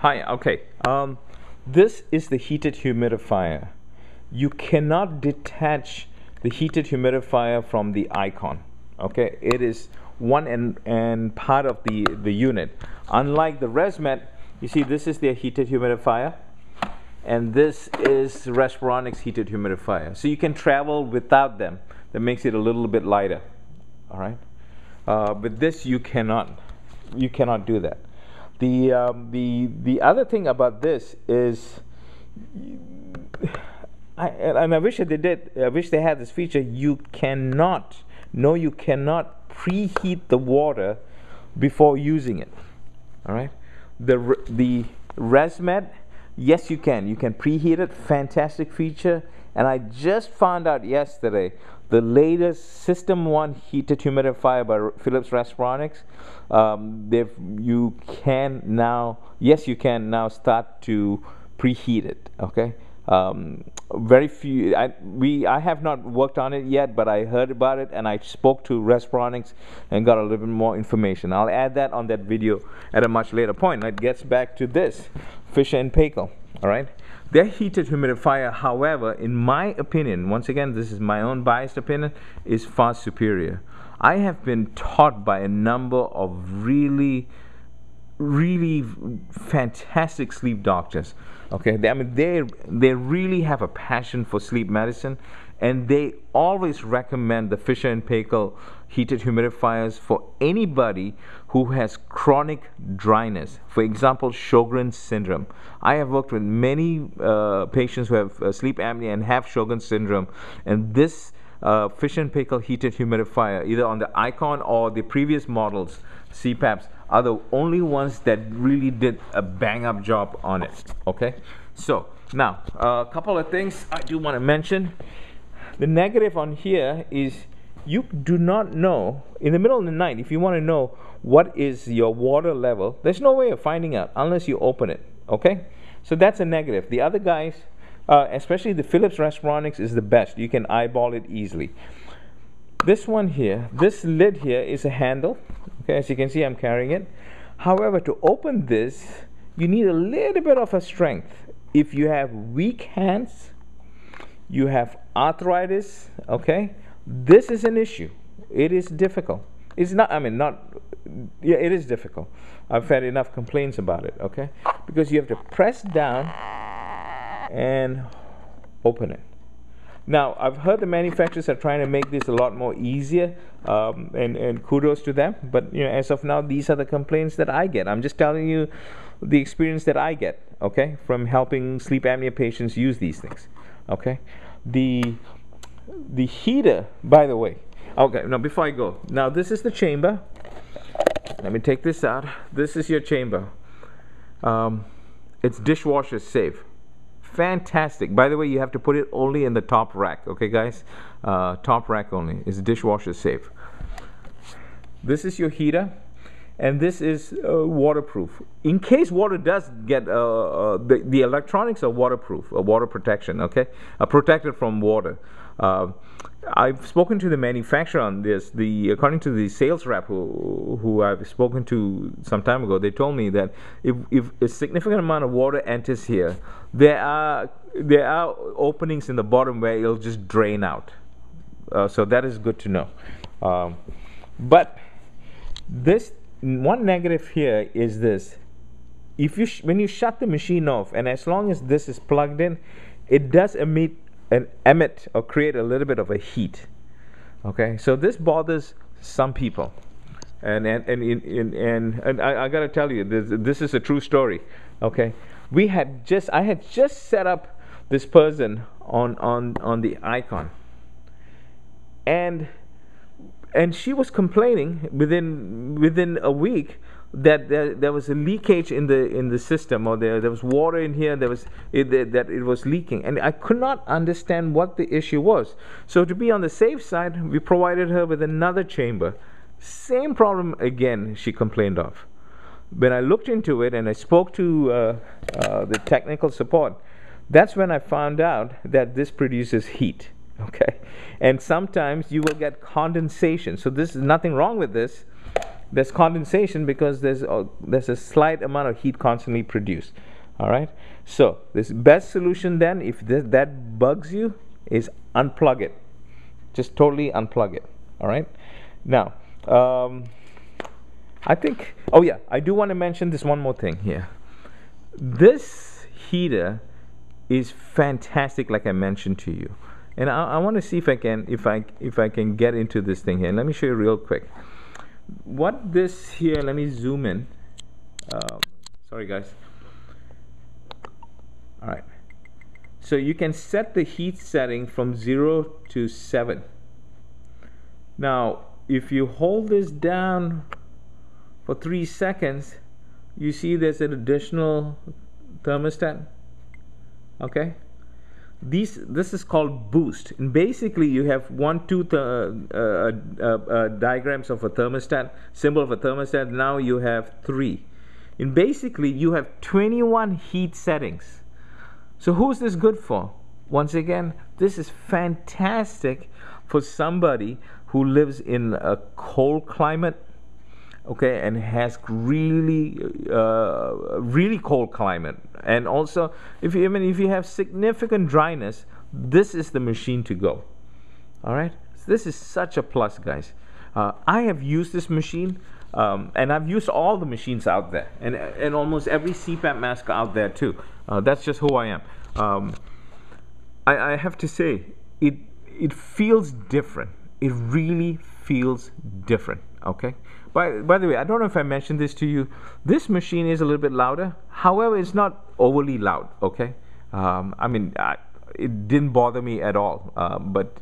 Hi, okay. This is the heated humidifier. You cannot detach the heated humidifier from the icon. Okay, it is one and part of the unit. Unlike the ResMed, you see this is their heated humidifier, and this is Respironics heated humidifier. So you can travel without them. That makes it a little bit lighter. All right, with this you cannot do that. The other thing about this is, I wish they did. I wish they had this feature. You cannot preheat the water before using it. All right, the ResMed, yes, you can. You can preheat it. Fantastic feature. And I just found out yesterday the latest System 1 heated humidifier by Philips Respironics. You can now start to preheat it. Okay. Very few. I have not worked on it yet, but I heard about it and I spoke to Respironics and got a little bit more information. I'll add that on that video at a much later point. That gets back to this Fisher and Paykel. All right. Their heated humidifier, however, in my opinion, once again, this is my own biased opinion, is far superior. I have been taught by a number of really fantastic sleep doctors. Okay, they really have a passion for sleep medicine, and they always recommend the Fisher and Paykel heated humidifiers for anybody who has chronic dryness. For example, Sjogren's syndrome. I have worked with many patients who have sleep apnea and have Sjogren's syndrome, and this Fisher and Paykel heated humidifier, either on the Icon or the previous models, CPAPs, are the only ones that really did a bang-up job on it. Okay, so now a couple of things I do want to mention. The negative on here is you do not know, in the middle of the night, if you want to know what is your water level, there's no way of finding out unless you open it. Okay, so that's a negative. The other guys, especially the Philips Respironics, is the best. You can eyeball it easily. This one here, this lid here is a handle. Okay, as you can see, I'm carrying it. However, to open this, you need a little bit of a strength. If you have weak hands, you have arthritis, okay, this is an issue. It is difficult. It's not, yeah, it is difficult. I've had enough complaints about it, okay, because you have to press down and open it. Now, I've heard the manufacturers are trying to make this a lot more easier, and kudos to them. But as of now, these are the complaints that I get. I'm just telling you the experience that I get, okay, from helping sleep apnea patients use these things, okay. The heater, by the way, okay. Now, before I go, now this is the chamber. Let me take this out. This is your chamber. It's dishwasher safe. Fantastic. By the way, you have to put it only in the top rack. Okay, guys? Top rack only. It's dishwasher safe. This is your heater, and this is waterproof. In case water does get, the electronics are waterproof, water protection, okay? Protected from water. I've spoken to the manufacturer on this. According to the sales rep who I've spoken to some time ago, they told me that if a significant amount of water enters here, there are openings in the bottom where it'll just drain out. So that is good to know. But this one negative here is this: when you shut the machine off, and as long as this is plugged in, it does emit or create a little bit of a heat. Okay, so this bothers some people, and I gotta tell you, this is a true story. Okay, I had just set up this person on the Icon, and she was complaining within a week that there was a leakage in the system, or there was water in here, that it was leaking, and I could not understand what the issue was. So to be on the safe side, we provided her with another chamber. Same problem again she complained of. When I looked into it and I spoke to the technical support, that's when I found out that this produces heat. Okay, and sometimes you will get condensation. So this is nothing wrong with this. there's condensation because there's a slight amount of heat constantly produced. All right. So this best solution then, if that bugs you, is unplug it. Just totally unplug it. All right. Now, I think. Oh yeah, I do want to mention this one more thing here. This heater is fantastic, like I mentioned to you, and I want to see if I can get into this thing here. Let me show you real quick. What this here? Let me zoom in. Sorry, guys. All right. So you can set the heat setting from 0 to 7. Now, if you hold this down for 3 seconds, you see there's an additional thermostat. Okay. This is called boost, and basically you have diagrams of a thermostat, symbol of a thermostat. Now you have 3, and basically you have 21 heat settings. So who's this good for? Once again, this is fantastic for somebody who lives in a cold climate, okay, and has really cold climate. And also, if you have significant dryness, this is the machine to go. All right, so this is such a plus, guys. I have used this machine, and I've used all the machines out there, and almost every CPAP mask out there too. That's just who I am. I have to say, it feels different. It really feels different. Okay. By the way, I don't know if I mentioned this to you. This machine is a little bit louder. However, it's not overly loud. Okay. It didn't bother me at all. But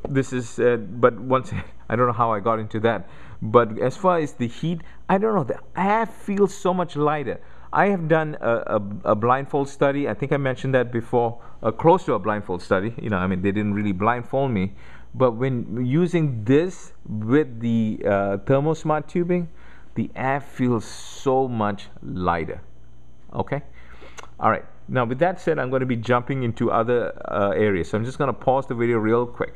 this is. But once I don't know how I got into that. But as far as the heat, I don't know. The air feels so much lighter. I have done a blindfold study. I think I mentioned that before. Close to a blindfold study. They didn't really blindfold me. But when using this with the thermosmart tubing, the air feels so much lighter. Okay? All right. Now, with that said, I'm going to be jumping into other areas. So I'm just going to pause the video real quick.